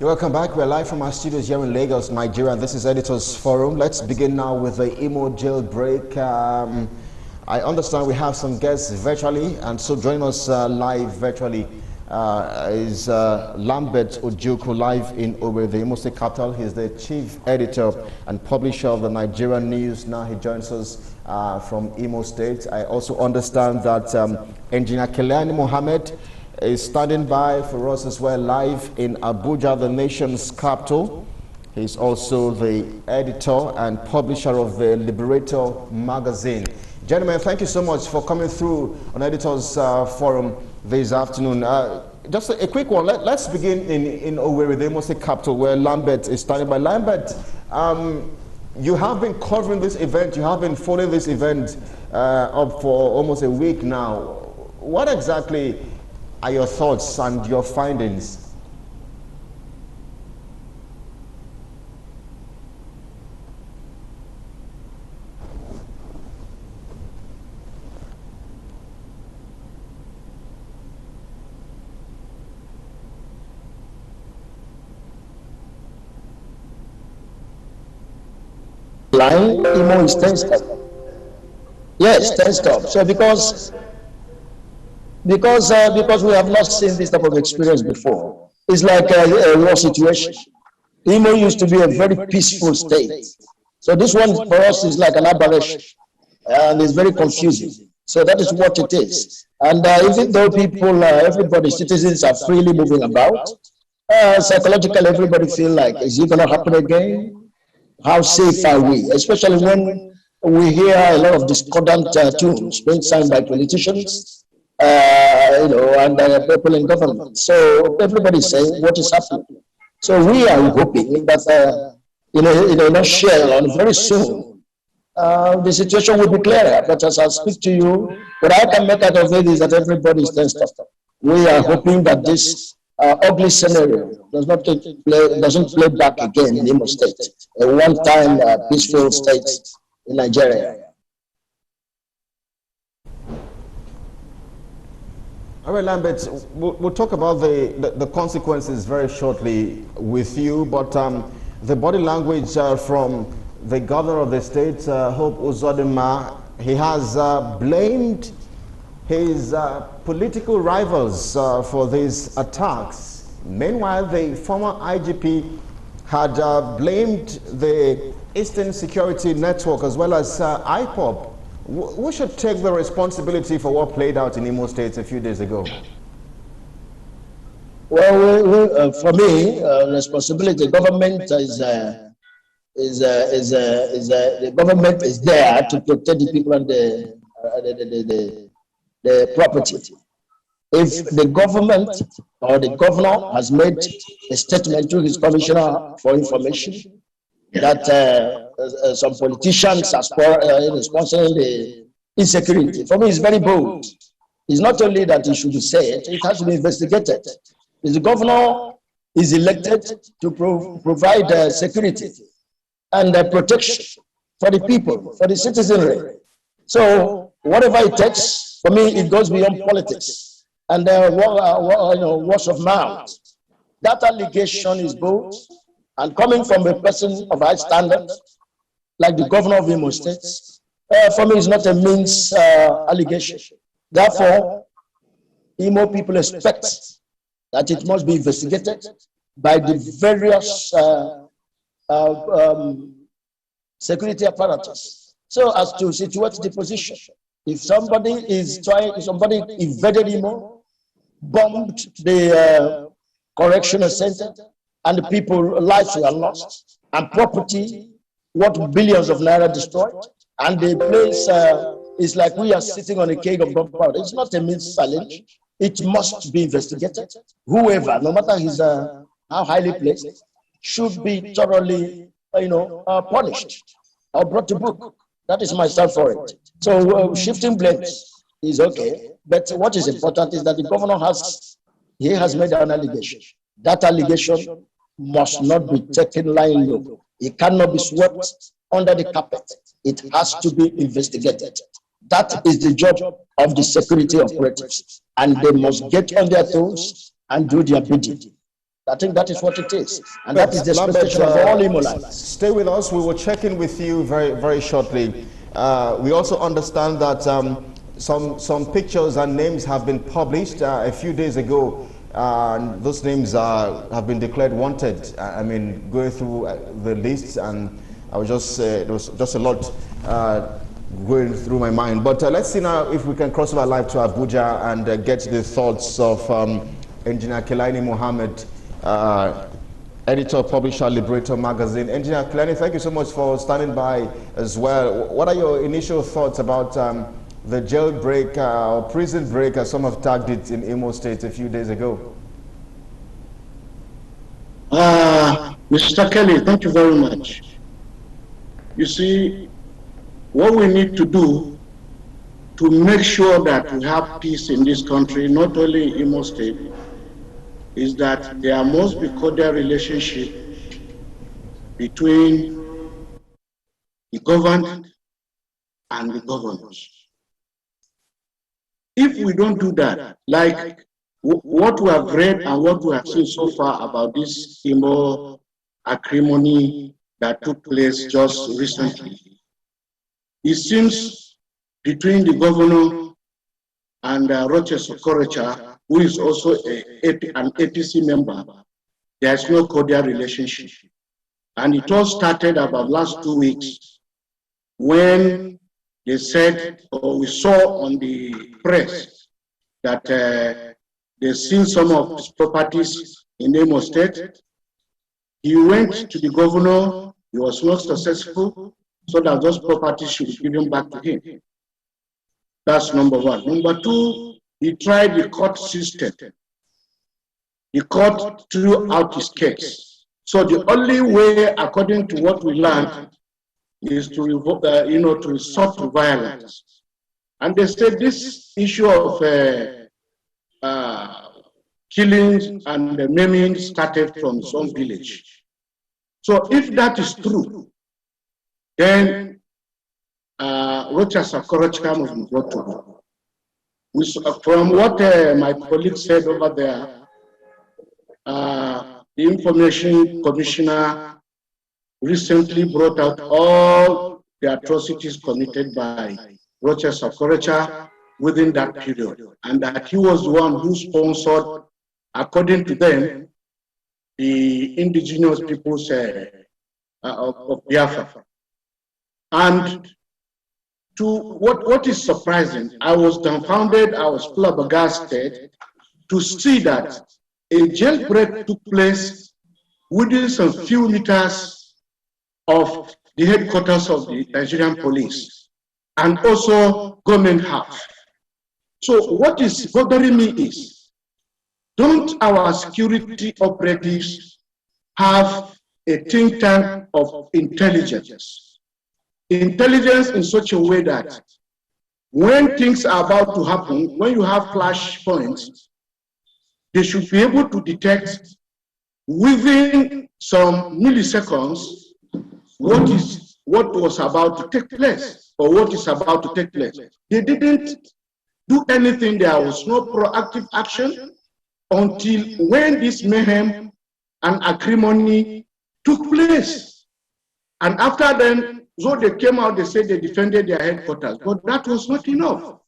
You're welcome back. We're live from our studios here in Lagos, Nigeria. This is Editors Forum. Let's begin now with the Imo jailbreak. I understand we have some guests virtually, and so joining us live virtually is Lambert Ojukwu, live in Owerri, the Imo State capital. He's the chief editor and publisher of the Nigerian News. Now he joins us from Imo State. I also understand that Engineer Keleani Mohammed is standing by for us as well, live in Abuja, the nation's capital. He's also the editor and publisher of the Liberator magazine. Gentlemen, thank you so much for coming through on Editors Forum this afternoon. Just a quick one. Let's begin in Owerri, the Imo State capital, where Lambert is standing by. Lambert, you have been covering this event. You have been following this event up for almost a week now. What exactly are your thoughts and your findings? Imo is tensed up. Yes, tensed up. So because we have not seen this type of experience before, it's like a war situation. Imo used to be a very peaceful state. So this one for us is like an aberration, and it's very confusing. So that is what it is. And even though people, everybody, citizens are freely moving about, psychologically everybody feel like, is it going to happen again? How safe are we? Especially when we hear a lot of discordant tunes being signed by politicians, and people in government. So everybody's saying what is happening. So we are hoping that, in a nutshell, and very soon, the situation will be clearer. But as I speak to you, what I can make out of it is that everybody is tensed up. We are hoping that this ugly scenario doesn't play back again in Imo State, a one-time peaceful state in Nigeria. All right, Lambert, we'll talk about the consequences very shortly with you, but the body language from the governor of the state, Hope Uzodinma, he has blamed his political rivals for these attacks. Meanwhile, the former IGP had blamed the Eastern Security Network as well as IPOB. Who should take the responsibility for what played out in Imo State a few days ago? Well, for me, responsibility. Government the government is there to protect the people and the property. If the government or the governor has made a statement to his commissioner for information that some politicians are sponsoring the insecurity, for me it's very bold. It's not only that he should say it, it has to be investigated. The governor is elected to provide security and protection for the people, for the citizenry. So whatever it takes, for me, it goes beyond politics and words of mouth. That allegation is bold, and coming from a person of high standard, like the governor of Imo State, for me, it's not a means allegation. Therefore, Imo people expect that it must be investigated by the various security apparatus, so as to situate the position. If somebody invaded Imo, bombed the correctional center, and the people's lives were lost, and property, what billions of naira destroyed, and the place is like we are sitting on a keg of gunpowder. It's not a means challenge. It must be investigated. Whoever, no matter his how highly placed, should be thoroughly, punished or brought to book. That is my stand for it. So shifting blames is okay, but what is important is that the governor has made an allegation. That allegation must not be taken lying low. It cannot be swept under the carpet. It has to be investigated. That is the job of the security operatives, and they must get on their toes and do their bidding. I think that is what it is. And that is the expectation of all Imolites. Stay with us. We will check in with you very, very shortly. We also understand that some pictures and names have been published a few days ago. Those names have been declared wanted. I mean, going through the lists, and I was just there was just a lot going through my mind. But let's see now if we can cross over live to Abuja and get the thoughts of Engineer Kelaini Mohammed, editor, publisher, Liberator magazine. Engineer Kelaini, thank you so much for standing by as well. What are your initial thoughts about the jailbreak or prison break, as some have tagged it, in Imo State a few days ago? Mr. Kelly, thank you very much. You see, what we need to do to make sure that we have peace in this country, not only in Imo State, is that there must be cordial relationship between the governed and the governors. If we don't do that, like what we have read and what we have seen so far about this Imo acrimony that took place just recently, it seems between the governor and Roches Okorocha, who is also an APC member, there's no cordial relationship. And it all started about last 2 weeks when they said, or we saw on the press, that they sealed some of his properties in Imo State. He went to the governor, he was not successful, so that those properties should be given back to him. That's number one. Number two, he tried the court system. The court threw out his case. So the only way, according to what we learned, is to revoke, to resort to violence. And they said this issue of killings and maiming started from some village. So if that is true, then Roches Okorocha must be brought to book. From what my colleague said over there, the Information Commissioner recently brought out all the atrocities committed by Roches Okorocha within that period, and that he was the one who sponsored, according to them, the indigenous peoples of Biafra. And to what is surprising, I was dumbfounded, I was flabbergasted to see that a jailbreak took place within some few meters of the headquarters of the Nigerian police and also government house. So what is bothering me is, don't our security operatives have a think tank of intelligence? Intelligence in such a way that when things are about to happen, when you have flash points, they should be able to detect within some milliseconds what was about to take place, or what is about to take place. They didn't do anything. There was no proactive action until when this mayhem and acrimony took place. And after then, so they came out, they said they defended their headquarters, but that was not enough.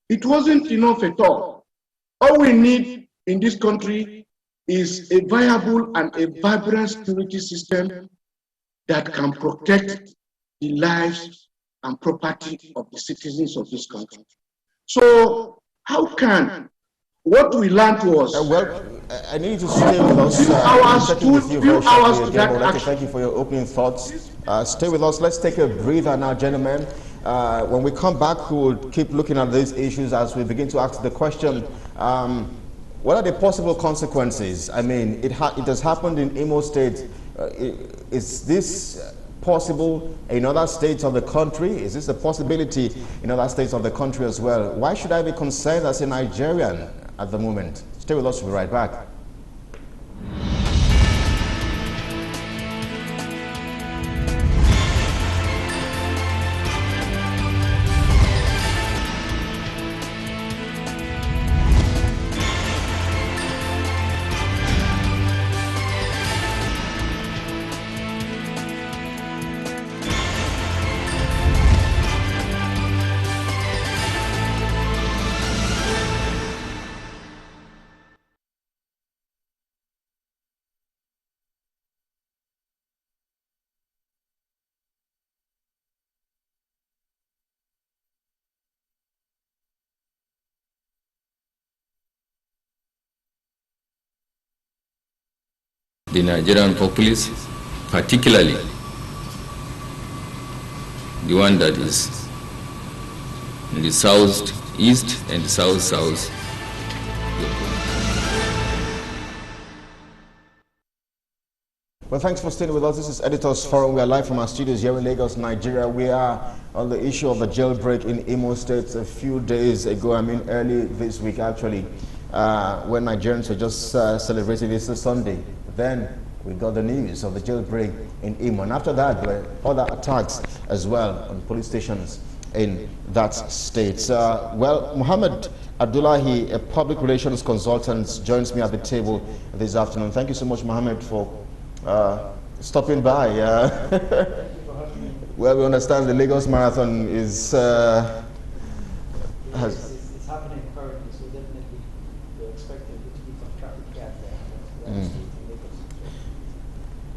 It wasn't enough at all. All we need in this country is a viable and a vibrant security system that can protect the lives and property of the citizens of this country. So how can what we learned was... well, I need to stay with us. Thank you for your opening thoughts. Stay with us. Let's take a breather now, gentlemen. When we come back, we will keep looking at these issues as we begin to ask the question, what are the possible consequences? I mean, it has happened in Imo State. Is this possible in other states of the country? Is this a possibility in other states of the country as well? Why should I be concerned as a Nigerian at the moment? Stay with us, we'll be right back. the Nigerian populace, particularly the one that is in the southeast and the south-south. Well, thanks for staying with us. This is Editors Forum. We are live from our studios here in Lagos, Nigeria. We are on the issue of the jailbreak in Imo State a few days ago. I mean, early this week, actually, when Nigerians were just celebrating Easter Sunday. Then we got the news of the jailbreak in Imo. And after that, there were other attacks as well on police stations in that state. Well, Muhammad Abdullahi, a public relations consultant, joins me at the table this afternoon. Thank you so much, Muhammad, for stopping by. Well, we understand the Lagos Marathon is it's happening currently, so definitely we're expecting a little bit of traffic jam there.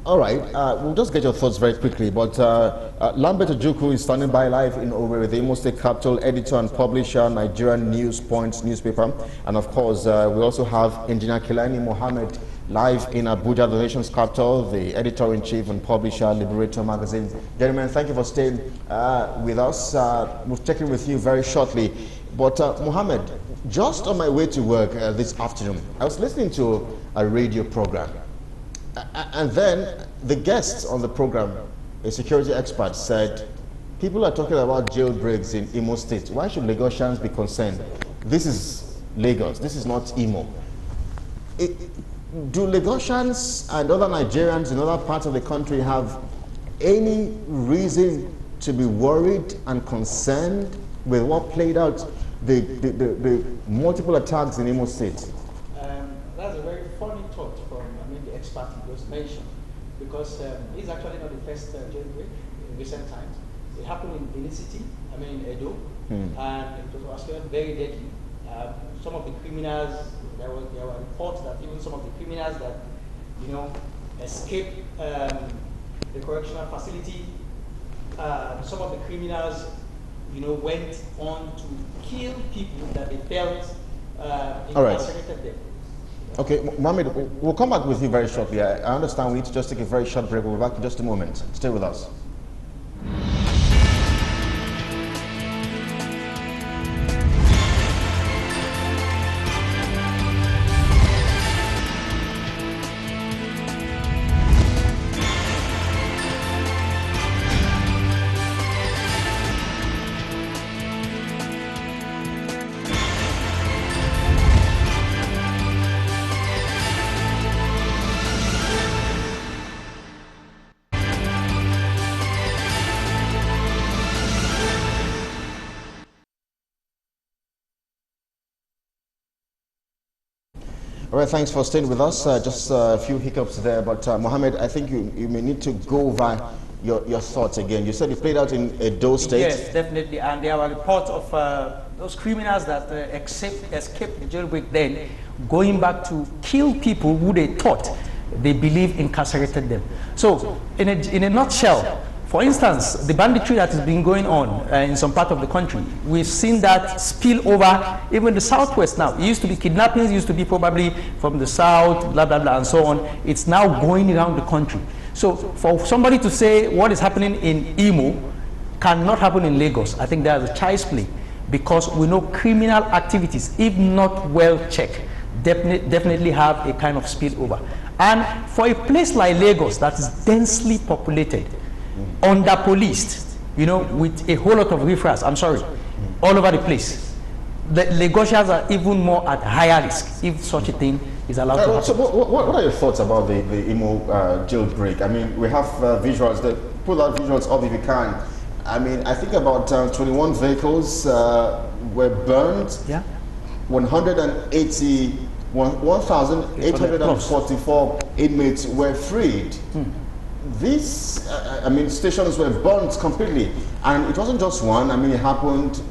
All right, we'll just get your thoughts very quickly, but Lambert Ojukwu is standing by live in Owerri, the Imo State capital, editor and publisher, Nigerian News Point newspaper, and of course we also have Engineer Kilani Mohammed live in Abuja, the nation's capital, the editor-in-chief and publisher, Liberator magazine. Gentlemen, thank you for staying with us. We'll check in with you very shortly. But Mohammed, just on my way to work this afternoon, I was listening to a radio program. And then the guest on the program, a security expert, said, people are talking about jailbreaks in Imo State. Why should Lagosians be concerned? This is Lagos. This is not Imo. Do Lagosians and other Nigerians in other parts of the country have any reason to be worried and concerned with what played out, the multiple attacks in Imo State? That's a very funny thought from the expert you just mentioned, because this is actually not the first jailbreak in recent times. It happened in Benin City, in Edo, and it was actually very deadly. Some of the criminals, there were reports that even some of the criminals that escaped the correctional facility, some of the criminals went on to kill people that they felt incarcerated them. Okay, Mohammed, we'll come back with you very shortly. I understand we need to just take a very short break. We'll be back in just a moment. Stay with us. All right, thanks for staying with us. Just a few hiccups there, but Mohammed, I think you may need to go over your thoughts again. You said it played out in Edo State. Yes, definitely, and there were reports of those criminals that escaped the jailbreak then going back to kill people who they thought they believe incarcerated them. So, in a nutshell, for instance, the banditry that has been going on in some part of the country, we've seen that spill over even the southwest now. It used to be kidnappings, used to be probably from the south, blah, blah, blah, and so on. It's now going around the country. So for somebody to say what is happening in Imo cannot happen in Lagos, I think there's a child's play, because we know criminal activities, if not well checked, definitely have a kind of spillover. And for a place like Lagos that is densely populated, under-policed, with a whole lot of riffraffs, all over the place. The Lagosians are even more at higher risk if such a thing is allowed to happen. So what are your thoughts about the Imo jailbreak? I mean, we have visuals. Pull out visuals up if you can. I mean, I think about 21 vehicles were burned. Yeah. 1,844 inmates were freed. These, stations were burnt completely, and it wasn't just one. It happened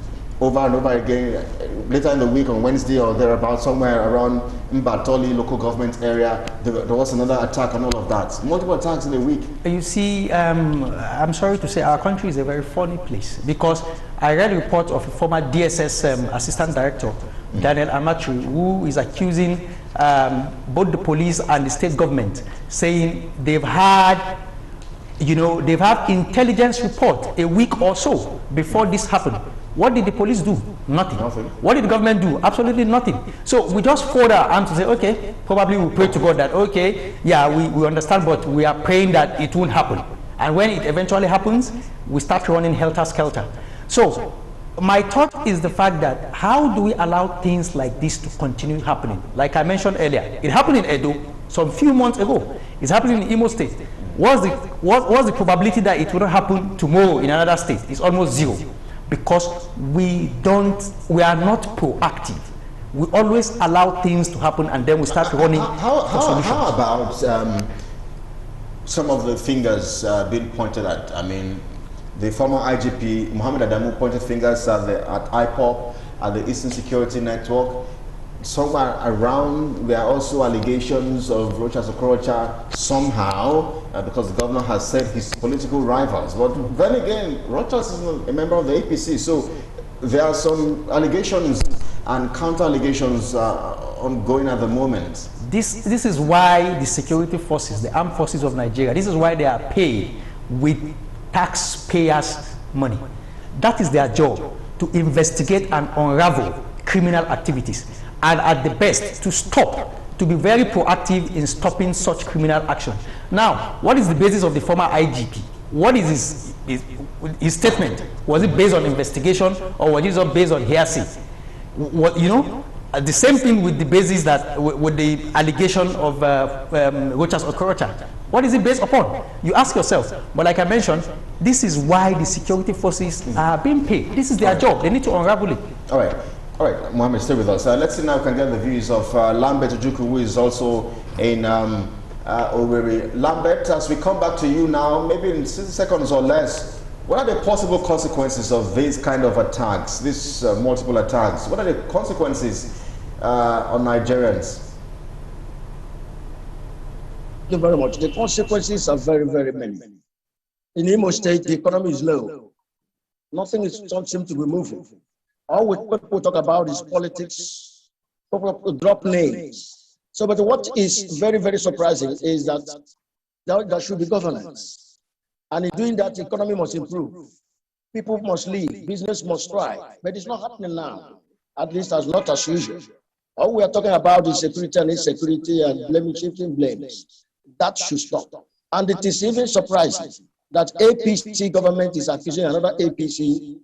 over and over again. Later in the week, on Wednesday or thereabouts, somewhere around Mbatoli local government area, there was another attack and all of that. Multiple attacks in a week. You see, I'm sorry to say, our country is a very funny place, because I read a report of a former DSS assistant director, Daniel Amatri, who is accusing both the police and the state government, saying they've had, they've had intelligence report a week or so before this happened. What did the police do? Nothing. What did the government do? Absolutely nothing. So we just fold our arms to say, okay, probably we pray to God that, okay, yeah, we understand, but we are praying that it won't happen. And when it eventually happens, we start running helter-skelter. So my thought is the fact that how do we allow things like this to continue happening? Like I mentioned earlier, it happened in Edo some few months ago. It's happening in Imo State. What's the probability that it will not happen tomorrow in another state? It's almost zero. Because we are not proactive. We always allow things to happen and then we start running for solutions. How about some of the fingers being pointed at? I mean, the former IGP, Mohammed Adamu, pointed fingers at IPOP, at the Eastern Security Network. Somewhere around, there are also allegations of Rochas Okorocha somehow, because the governor has said his political rivals. But then again, Rochas is a member of the APC, so there are some allegations and counter-allegations ongoing at the moment. This is why the security forces, the armed forces of Nigeria, this is why they are paid with taxpayers' money. That is their job, to investigate and unravel criminal activities. And at the best, to be very proactive in stopping such criminal action. Now, what is the basis of the former IGP? What is his statement? Was it based on investigation or was it based on hearsay? The same thing with the basis that, with the allegation of Rochas Okorocha. What is it based upon? You ask yourself. But like I mentioned, this is why the security forces are being paid. This is their job. They need to unravel it. All right, Mohammed, stay with us. Let's see now if we can get the views of Lambert Ojukwu, who is also in Owerri. Lambert, as we come back to you now, maybe in 60 seconds or less, what are the possible consequences of these kind of attacks, these multiple attacks? What are the consequences on Nigerians? Thank you very much. The consequences are very, very many. In Imo State, the economy is low. Nothing seems to be moving. All people talk about is politics. People drop names. So, but what is very, very surprising is that there should be governance. And in doing that, the economy must improve. People must live, business must thrive. But it's not happening now, at least as not as usual. All we are talking about is security and insecurity and shifting blames. That should stop. And it is even surprising that APC government is accusing another APC,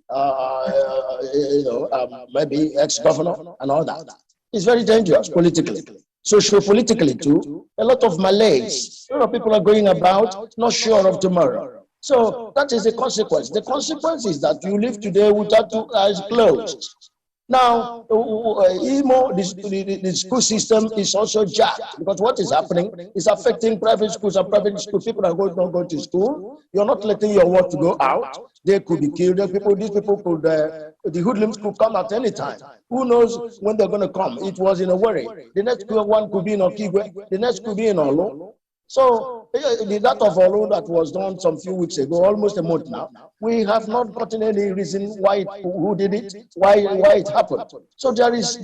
maybe ex-governor and all that. It's very dangerous politically. Socio-politically too, a lot of malaise. A lot of people are going about not sure of tomorrow. So that is the consequence. The consequence is that you live today without two eyes closed. Now, the school system is also jacked because what is happening is affecting private schools and private school. People are not going to school. You're not letting your work to go out. They could be killed. These people could, the hoodlums could come at any time. Who knows when they're going to come? It was in a worry. The next one could be in Okigwe. The next could be in Olo. So that of Olo that was done some few weeks ago, almost a month now, we have not gotten any reason why who did it, why it happened. So there is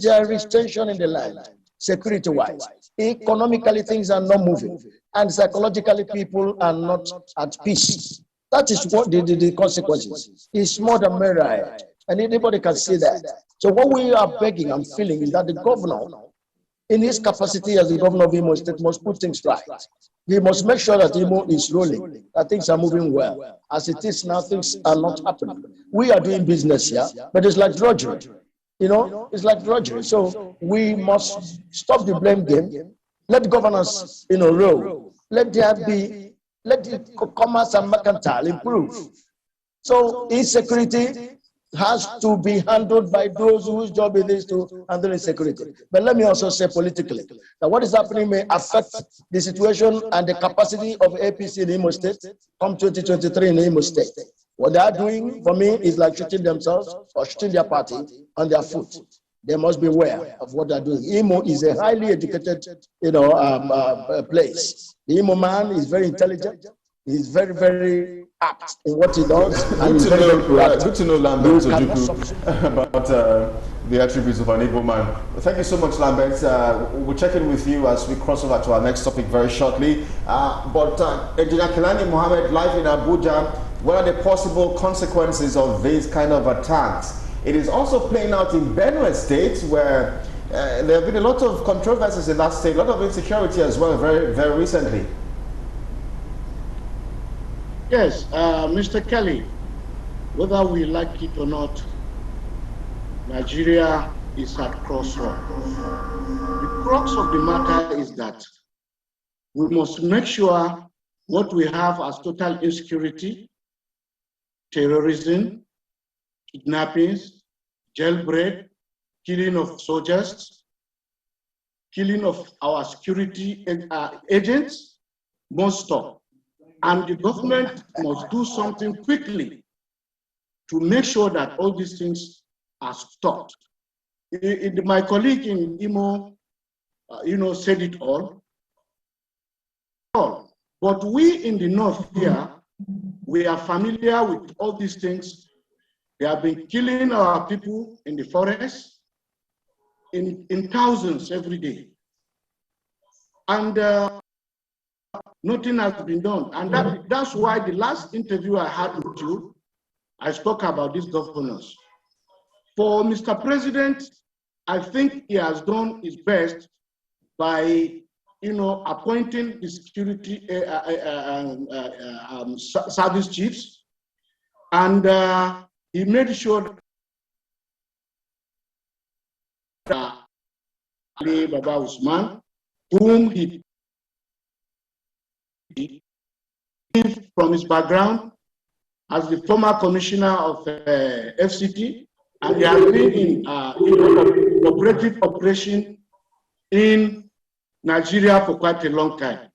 tension in the land, security-wise. Economically, things are not moving, and psychologically, people are not at peace. That is what the consequences. It's more than merry, and anybody can see that. So what we are begging and feeling is that the governor, in his capacity as the governor of Imo State, must put things right. He must make sure that Imo is rolling, that things are moving well. As it is now, things are not happening. We are doing business here, but it's like drudgery. It's like drudgery. So we must stop the blame game. Let governance, roll. Let the commerce and mercantile improve. So insecurity has to be handled by those whose job it is to handle insecurity. But let me also say politically, that what is happening may affect the situation and the capacity of APC in Imo State come 2023 in Imo State. What they are doing, for me, is like shooting themselves or shooting their party on their foot. They must be aware of what they're doing. Imo is a highly educated, place. The Imo man is very intelligent. He's very, very apt in what he does. Good to know, Lambert Ojukwu, about the attributes of an able man. Thank you so much, Lambert. We'll check in with you as we cross over to our next topic very shortly. Engineer Kelani Mohammed, live in Abuja, what are the possible consequences of these kind of attacks? It is also playing out in Benue State, where there have been a lot of controversies in that state, a lot of insecurity as well, very, very recently. Yes, Mr. Kelly, whether we like it or not, Nigeria is at crossroads. The crux of the matter is that we must make sure what we have as total insecurity, terrorism, kidnappings, jailbreak, killing of soldiers, killing of our security agents must stop. And the government must do something quickly to make sure that all these things are stopped. My colleague in Imo, said it all. But we in the north here, we are familiar with all these things. They have been killing our people in the forest in thousands every day. And nothing has been done. And that's why the last interview I had with you, I spoke about these governors. For Mr. President, I think he has done his best by, appointing the security service chiefs, and he made sure that Ali Baba Usman, whom he from his background as the former commissioner of FCT, and he has been in operative operation in Nigeria for quite a long time.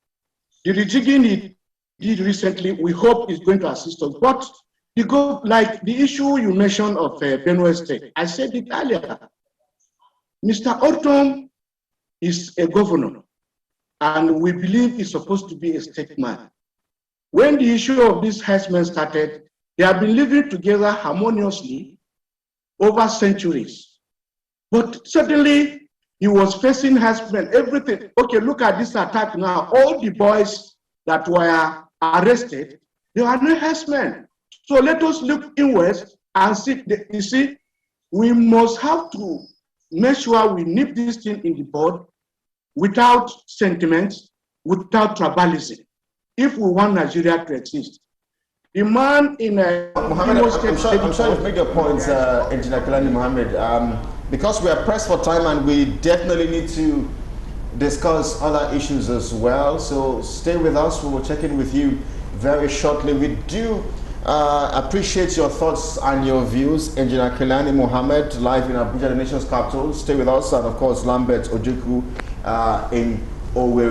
The rejigging he did recently, we hope is going to assist us. But like the issue you mentioned of Benue State, I said it earlier. Mr. Ortom is a governor, and we believe he's supposed to be a statesman. When the issue of this herdsmen started, they have been living together harmoniously over centuries. But suddenly, he was facing herdsmen, everything. Okay, look at this attack now. All the boys that were arrested, they are no herdsmen. So let us look inwards and see. You see, we must have to make sure we nip this thing in the bud without sentiments, without tribalism, if we want Nigeria to exist. The man in Mohammed, I'm sure you've made your points, Engineer Kelani Mohammed. Because we are pressed for time and we definitely need to discuss other issues as well. So stay with us. We will check in with you very shortly. We do appreciate your thoughts and your views. Engineer Kelani Mohammed, live in Abuja, the nation's capital. Stay with us. And of course, Lambert Ojukwu in Owerri.